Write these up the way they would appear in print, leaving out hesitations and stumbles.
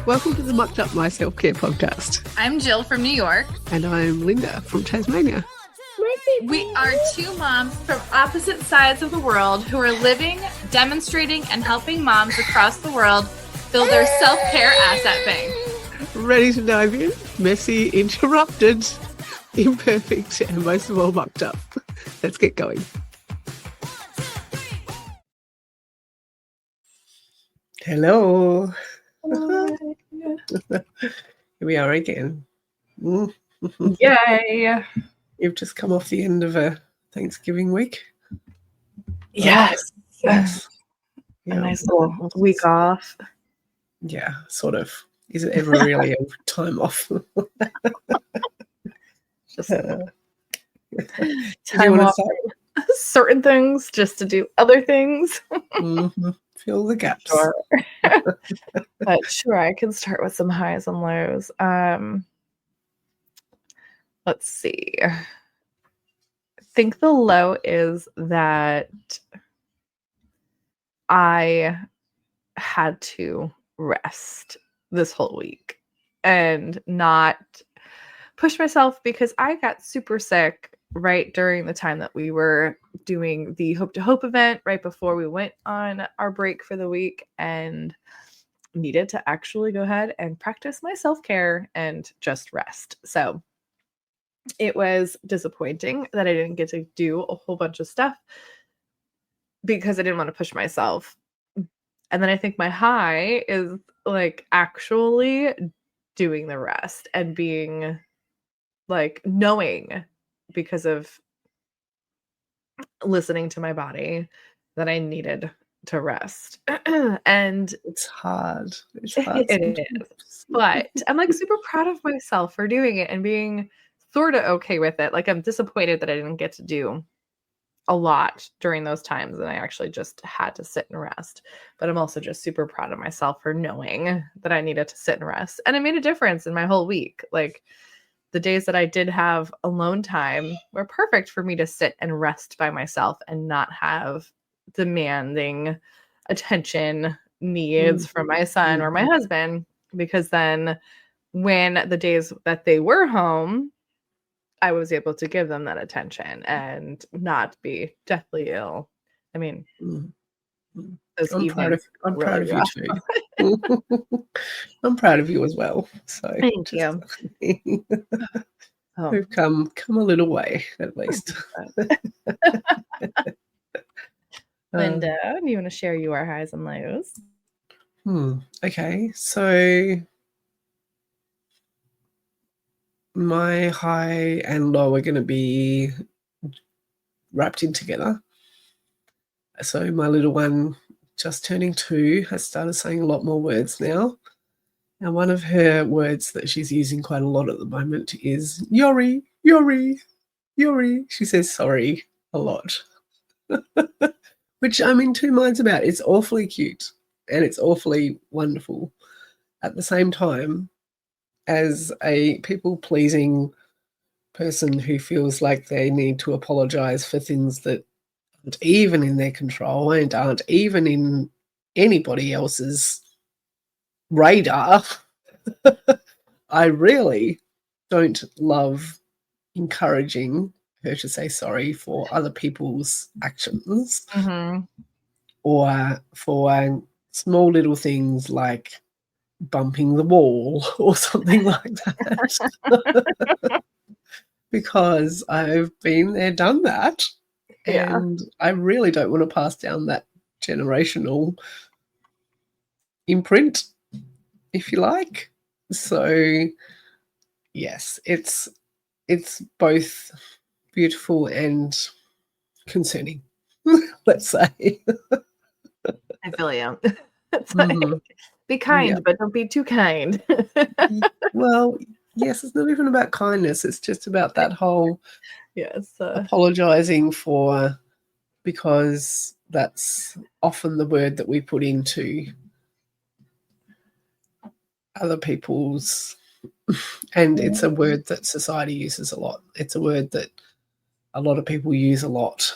Welcome to the Mucked Up My Self-Care podcast. I'm Jill from New York. And I'm Linda from Tasmania. We are two moms from opposite sides of the world who are living, demonstrating, and helping moms across the world build their self-care asset bank. Ready to dive in? Messy, interrupted, imperfect, and most of all mucked up. Let's get going. Hello. Here we are again. Yay. You've just come off the end of a Thanksgiving week. Yes. Yes. A nice little week off. Yeah, sort of. Is it ever really a time off? Just time off certain things just to do other things. Mm-hmm. Fill the gaps. Sure. But sure, I can start with some highs and lows. Let's see. I think the low is that I had to rest this whole week and not push myself because I got super sick right during the time that we were doing the Hope to Hope event right before we went on our break for the week, and needed to actually go ahead and practice my self-care and just rest. So it was disappointing that I didn't get to do a whole bunch of stuff because I didn't want to push myself. And then I think my high is like actually doing the rest and being like knowing, because of listening to my body, that I needed to rest. And it's hard. It's hard. It is. But I'm like super proud of myself for doing it and being sort of okay with it. Like I'm disappointed that I didn't get to do a lot during those times and I actually just had to sit and rest. But I'm also just super proud of myself for knowing that I needed to sit and rest. And it made a difference in my whole week. Like the days that I did have alone time were perfect for me to sit and rest by myself and not have demanding attention needs from my son or my husband, because then when the days that they were home, I was able to give them that attention and not be deathly ill. I mean, I'm proud of you too. I'm proud of you as well. So thank you. We've come a little way, at least. Linda, do you want to share your highs and lows? Okay, so my high and low are going to be wrapped in together. So my little one, just turning 2, has started saying a lot more words now. And one of her words that she's using quite a lot at the moment is Yori, Yori, Yori. She says sorry a lot, which I'm in two minds about. It's awfully cute and it's awfully wonderful at the same time. As a people-pleasing person who feels like they need to apologize for things that aren't even in their control and aren't even in anybody else's radar, I really don't love encouraging her to say sorry for other people's actions or for small little things like bumping the wall or something like that. Because I've been there, done that. Yeah. And I really don't want to pass down that generational imprint, if you like. So yes, it's both beautiful and concerning, let's say. I feel you. It's like, be kind, but don't be too kind. Well, yes, it's not even about kindness. It's just about that whole apologizing for, because that's often the word that we put into other people's, and it's a word that society uses a lot. It's a word that a lot of people use a lot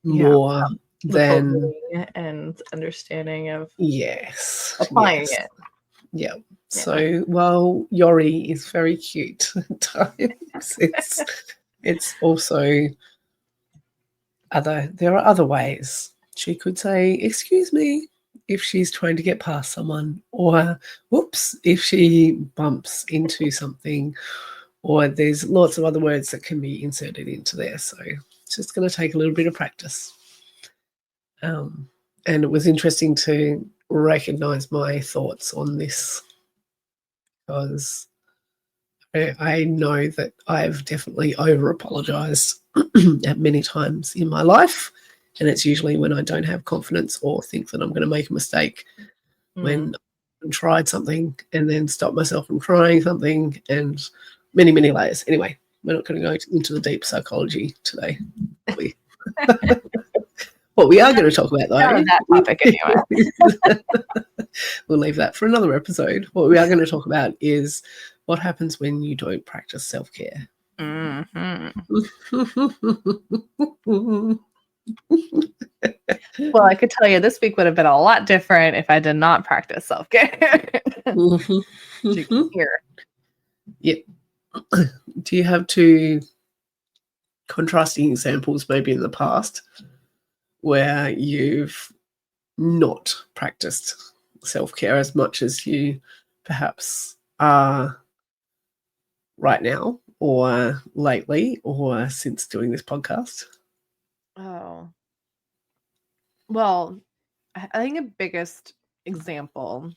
more than and understanding of yes applying yes. it. Yeah, So while Yori is very cute at times, it's also there are other ways. She could say, "Excuse me," if she's trying to get past someone, or "Whoops," if she bumps into something, or there's lots of other words that can be inserted into there. So it's just going to take a little bit of practice. And it was interesting to recognize my thoughts on this, because I know that I've definitely over apologized at many times in my life. And it's usually when I don't have confidence or think that I'm going to make a mistake, when I tried something and then stopped myself from trying something, and many, many layers. Anyway, we're not going to go into the deep psychology today. What we are going to talk about, though, that topic anyway. We'll leave that for another episode. What we are going to talk about is what happens when you don't practice self-care. Well, I could tell you this week would have been a lot different if I did not practice self-care. You can hear. Yep. Do you have two contrasting examples maybe in the past where you've not practiced self-care as much as you perhaps are right now, or lately, or since doing this podcast? Oh. Well, I think the biggest example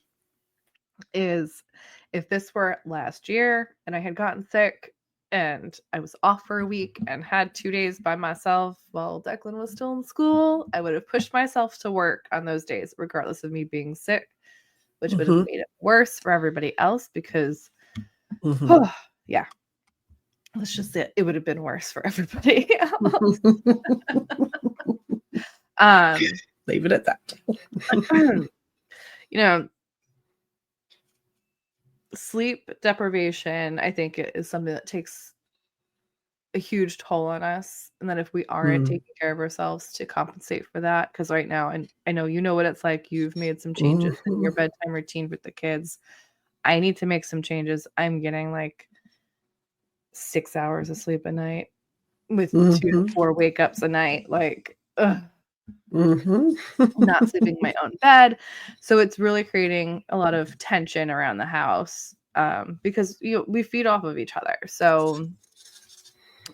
is if this were last year and I had gotten sick and I was off for a week and had 2 days by myself while Declan was still in school, I would have pushed myself to work on those days, regardless of me being sick, which would have made it worse for everybody else because, yeah, let's just say it would have been worse for everybody else. Leave it at that. Sleep deprivation, I think, is something that takes a huge toll on us, and that if we aren't taking care of ourselves to compensate for that, because right now, and I know you know what it's like, you've made some changes in your bedtime routine with the kids. I need to make some changes. I'm getting like 6 hours of sleep a night with 2 to 4 wake ups a night, like not sleeping in my own bed. So it's really creating a lot of tension around the house, because we feed off of each other. So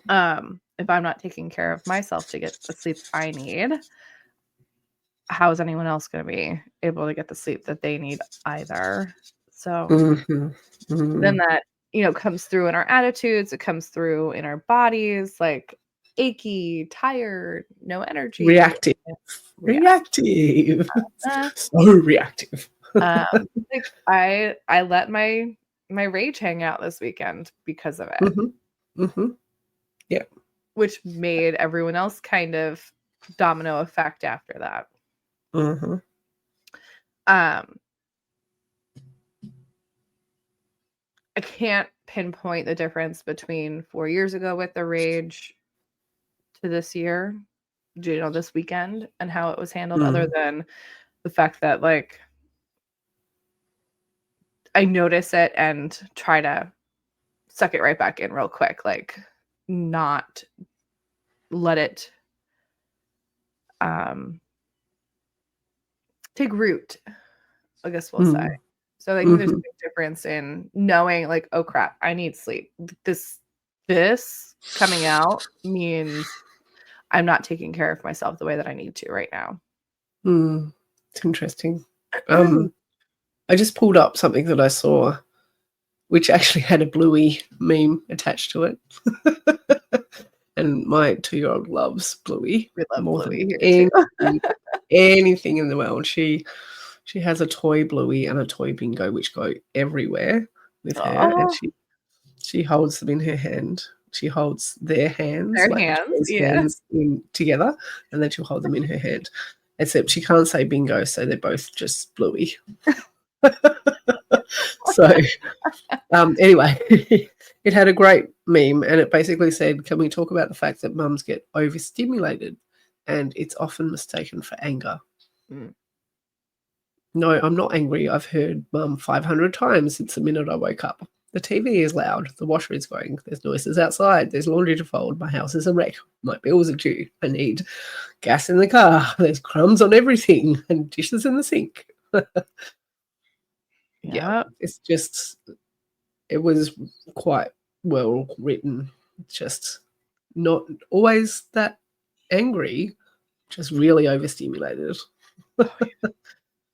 if I'm not taking care of myself to get the sleep I need, how is anyone else going to be able to get the sleep that they need either? So then that comes through in our attitudes, it comes through in our bodies, like achy, tired, no energy, reactive. So reactive. Like I let my rage hang out this weekend because of it. Yeah, which made everyone else kind of domino effect after that. I can't pinpoint the difference between 4 years ago with the rage to this year, this weekend, and how it was handled, other than the fact that, like, I notice it and try to suck it right back in real quick, like not let it take root, I guess we'll say. So I think there's a big difference in knowing, like, oh crap, I need sleep. This coming out means I'm not taking care of myself the way that I need to right now. It's interesting. I just pulled up something that I saw, which actually had a Bluey meme attached to it. And my 2-year-old loves Bluey. We love more Bluey than here too. anything in the world. She has a toy Bluey and a toy Bingo, which go everywhere with her, and she holds them in her hand. She holds their hands, hands in together, and then she'll hold them in her hand. Except she can't say Bingo, so they're both just Bluey. So anyway, it had a great meme, and it basically said, can we talk about the fact that mums get overstimulated and it's often mistaken for anger? No, I'm not angry. I've heard Mum 500 times since the minute I woke up. The TV is loud. The washer is going. There's noises outside. There's laundry to fold. My house is a wreck. My bills are due. I need gas in the car. There's crumbs on everything and dishes in the sink. Yeah, it's just, it was quite well written. Just not always that angry, just really overstimulated.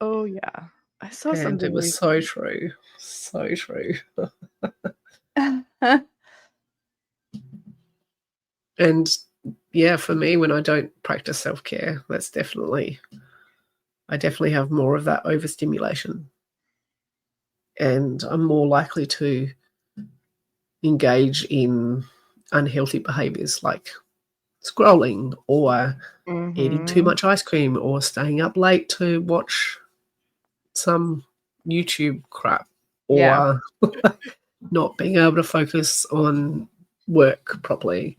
Oh yeah. I saw And something it was so true. So true. And yeah, for me, when I don't practice self-care, I definitely have more of that overstimulation. And I'm more likely to engage in unhealthy behaviors like scrolling or eating too much ice cream or staying up late to watch some YouTube crap or not being able to focus on work properly,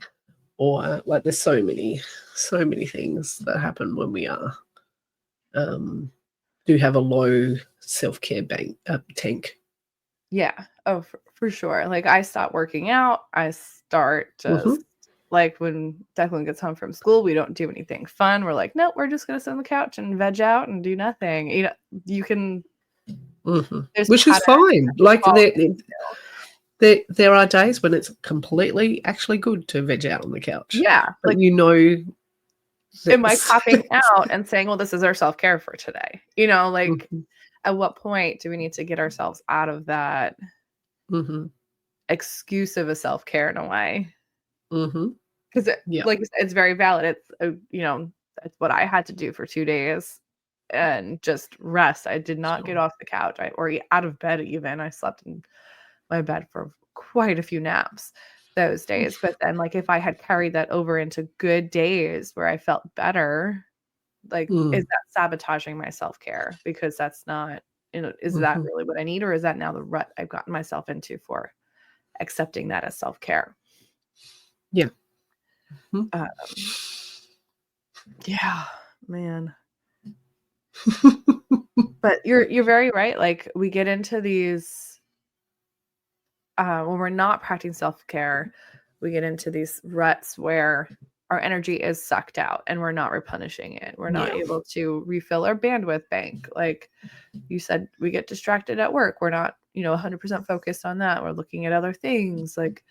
or like there's so many things that happen when we are do have a low self-care tank. Yeah. Oh, for sure. Like I stop working out. I start just like when Declan gets home from school, we don't do anything fun. We're like, nope, we're just gonna sit on the couch and veg out and do nothing. You know, you can, which is fine. Like there are days when it's completely actually good to veg out on the couch. Yeah, but you know, am I popping out and saying, well, this is our self-care for today? You know, like at what point do we need to get ourselves out of that excuse of a self-care in a way? Because like you said, it's very valid. It's you know, that's what I had to do for 2 days and just rest. I did not get off the couch or out of bed even. I slept in my bed for quite a few naps those days. But then like if I had carried that over into good days where I felt better, like is that sabotaging my self-care? Because that's not, you know, is that really what I need, or is that now the rut I've gotten myself into for accepting that as self-care? Yeah. Yeah, man. But you're very right. Like we get into these when we're not practicing self-care, we get into these ruts where our energy is sucked out and we're not replenishing it. We're not able to refill our bandwidth bank. Like you said, we get distracted at work. We're not, you know, 100% focused on that. We're looking at other things. Like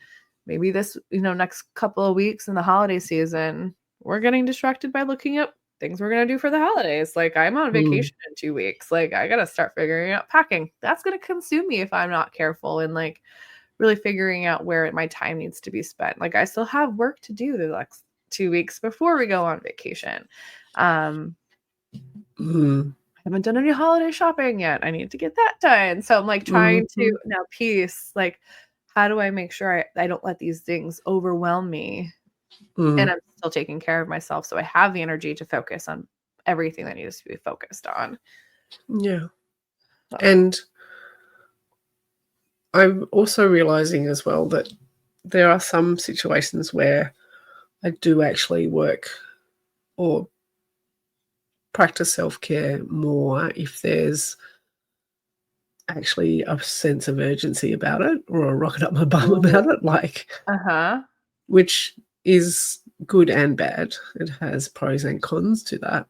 maybe this, you know, next couple of weeks in the holiday season, we're getting distracted by looking up things we're going to do for the holidays. Like I'm on vacation in 2 weeks. Like I got to start figuring out packing. That's going to consume me if I'm not careful and like really figuring out where my time needs to be spent. Like I still have work to do the next 2 weeks before we go on vacation. I haven't done any holiday shopping yet. I need to get that done. So I'm like trying to now piece, like, how do I make sure I don't let these things overwhelm me and I'm still taking care of myself so I have the energy to focus on everything that needs to be focused on. Yeah. And I'm also realizing as well that there are some situations where I do actually work or practice self-care more if there's actually a sense of urgency about it or a rocket up my bum about it, like which is good and bad. It has pros and cons to that.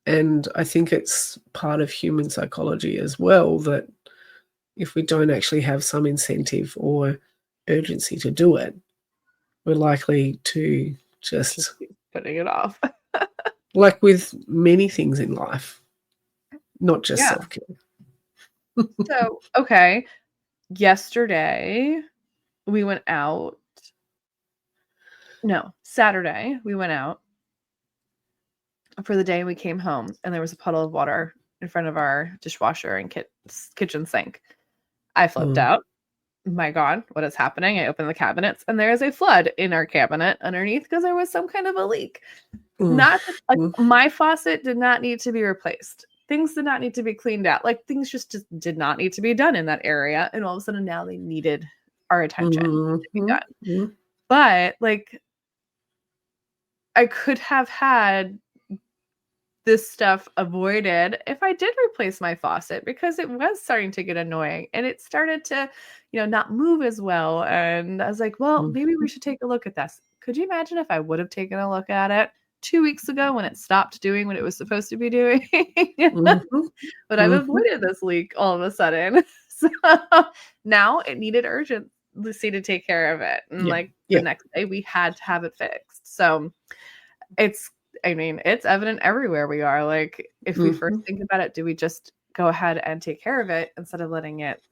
And I think it's part of human psychology as well that if we don't actually have some incentive or urgency to do it, we're likely to just keep putting it off. like with many things in life, not just self-care. So, okay. Yesterday, we went out. No, Saturday, we went out for the day and we came home and there was a puddle of water in front of our dishwasher and kitchen sink. I flipped out. My God, what is happening? I opened the cabinets and there is a flood in our cabinet underneath because there was some kind of a leak. Not like my faucet did not need to be replaced. Things did not need to be cleaned out. Like things just did not need to be done in that area. And all of a sudden now they needed our attention to be done. But like I could have had this stuff avoided if I did replace my faucet, because it was starting to get annoying and it started to, not move as well. And I was like, well, maybe we should take a look at this. Could you imagine if I would have taken a look at it 2 weeks ago when it stopped doing what it was supposed to be doing? Mhm. But I've Mhm. avoided this leak all of a sudden. So now it needed urgency to take care of it. And Yeah. like the Yeah. next day we had to have it fixed. So it's evident everywhere we are. Like, if we first Mhm. think about it, do we just go ahead and take care of it instead of letting it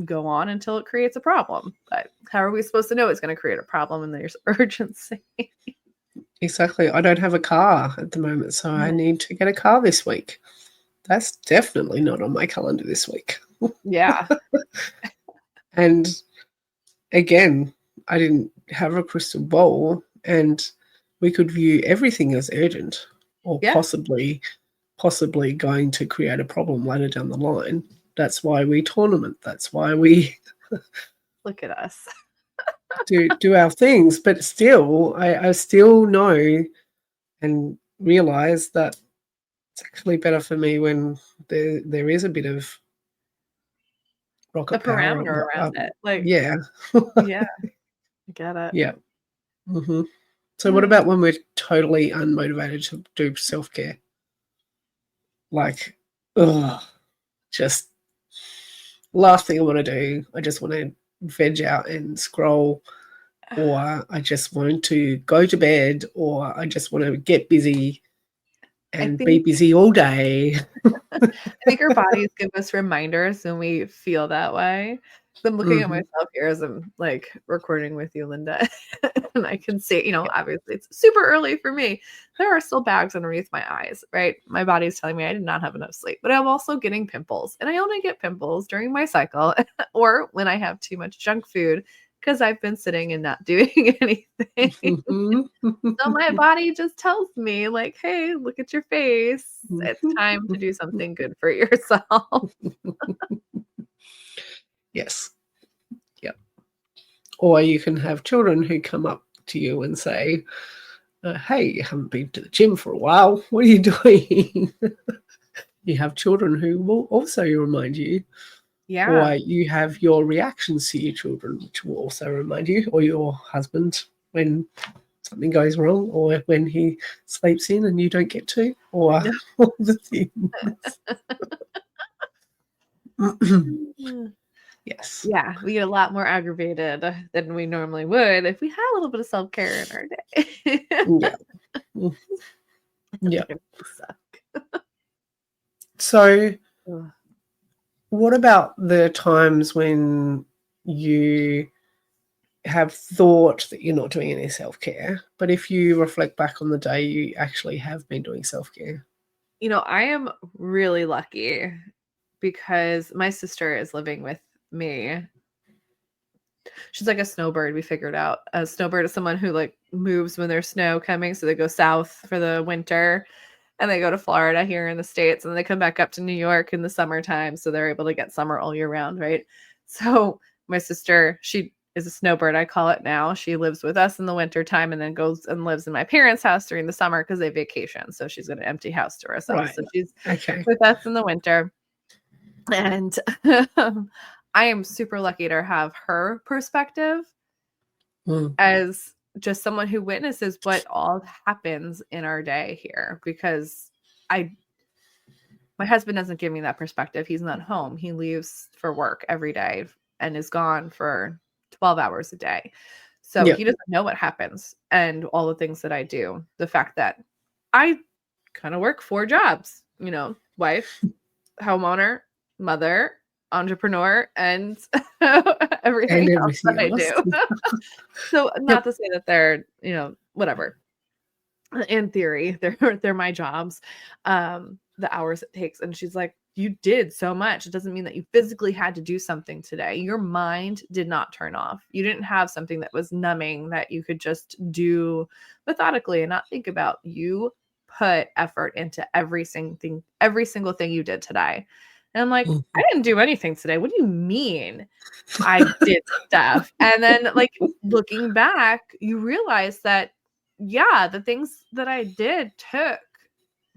go on until it creates a problem? But how are we supposed to know it's going to create a problem and there's urgency? Exactly. I don't have a car at the moment, so I need to get a car this week. That's definitely not on my calendar this week. Yeah. And again, I didn't have a crystal ball, and we could view everything as urgent or Yeah. possibly going to create a problem later down the line. That's why we tournament. That's why we Look at us. do our things. But still, I still know and realize that it's actually better for me when there is a bit of A rocket power. parameter around it. Like, Yeah. yeah, I get it. Yeah. Hmm. So what about when we're totally unmotivated to do self-care? Like, ugh, just last thing I want to do, I just want to veg out and scroll, or I just want to go to bed, or I just want to get busy I and be think busy all day. I think our bodies give us reminders when we feel that way. So I'm looking at Mhm. myself here as I'm like recording with you, Linda, and I can see, Yeah. obviously it's super early for me. There are still bags underneath my eyes, right? My body's telling me I did not have enough sleep, but I'm also getting pimples, and I only get pimples during my cycle or when I have too much junk food because I've been sitting and not doing anything. Mhm. So my body just tells me like, "Hey, look at your face. It's time to do something good for yourself." Yes. Yep. Or you can have children who come up to you and say, hey, you haven't been to the gym for a while. What are you doing? You have children who will also remind you, Yeah. or you have your reactions to your children, which will also remind you, or your husband when something goes wrong, or when he sleeps in and you don't get to, or all the things. Yes. Yeah, we get a lot more aggravated than we normally would if we had a little bit of self-care in our day. Yeah. Mhm. Yeah. It suck. So, Ugh. what about the times when you have thought that you're not doing any self-care, but if you reflect back on the day, you actually have been doing self-care? I am really lucky because my sister is living with me. She's like a snowbird, we figured out. A snowbird is someone who like moves when there's snow coming, so they go south for the winter and they go to Florida here in the States and then they come back up to New York in the summertime, so they're able to get summer all year round, right? So my sister, she is a snowbird, I call it now. She lives with us in the winter time and then goes and lives in my parents' house during the summer because they vacation. So she's got an empty house to herself. Right. So she's Okay. with us in the winter. And I am super lucky to have her perspective Mm. as just someone who witnesses what all happens in our day here, because my husband doesn't give me that perspective. He's not home. He leaves for work every day and is gone for 12 hours a day. So Yep. he doesn't know what happens and all the things that I do. The fact that I kind of work 4 jobs, wife, homeowner, mother, entrepreneur, and And everything else that everything I else. do. So not Yep. to say that they're, whatever. In theory, they're my jobs. The hours it takes. And she's like, you did so much. It doesn't mean that you physically had to do something today. Your mind did not turn off. You didn't have something that was numbing that you could just do methodically and not think about. You put effort into every single thing you did today. And I'm like, I Mhm. didn't do anything today. What do you mean I did stuff? And then like looking back, you realize that, yeah, the things that I did took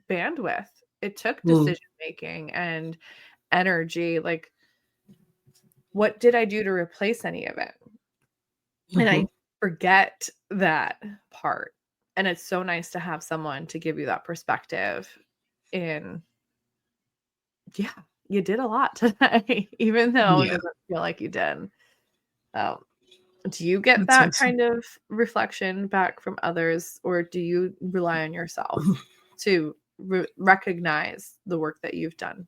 bandwidth. It took Mm. decision making and energy. Like, what did I do to replace any of it? And I Mhm. forget that part. And it's so nice to have someone to give you that perspective in, yeah, you did a lot today, even though it Yeah, doesn't feel like you did. Um, do you get that's that awesome. kind of reflection back from others, or do you rely on yourself to recognize the work that you've done?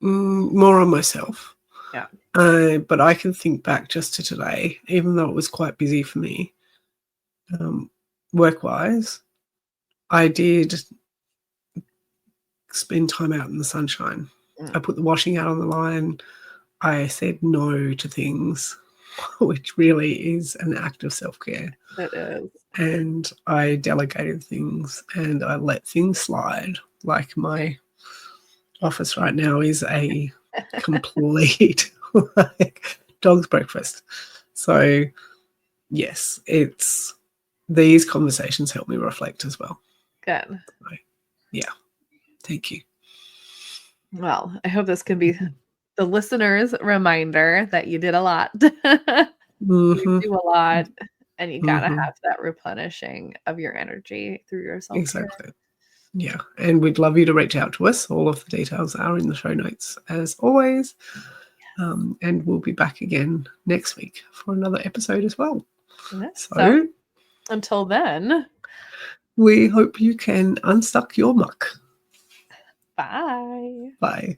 More on myself. Yeah. But I can think back just to today, even though it was quite busy for me, work-wise, I did spend time out in the sunshine. I Mm, put the washing out on the line. I said no to things, which really is an act of self-care. it is. And I delegated things and I let things slide. Like my office right now is a complete like dog's breakfast. So yes, it's these conversations help me reflect as well. Good. So, yeah, thank you. Well, I hope this can be the listeners' reminder that you did a lot. You Hmm. do a lot, and you gotta Hmm. have that replenishing of your energy through your self-care. Exactly. Yeah, and we'd love you to reach out to us. All of the details are in the show notes as always. And we'll be back again next week for another episode as well. Yes. So So until then, we hope you can unstuck your muck. bye. Bye.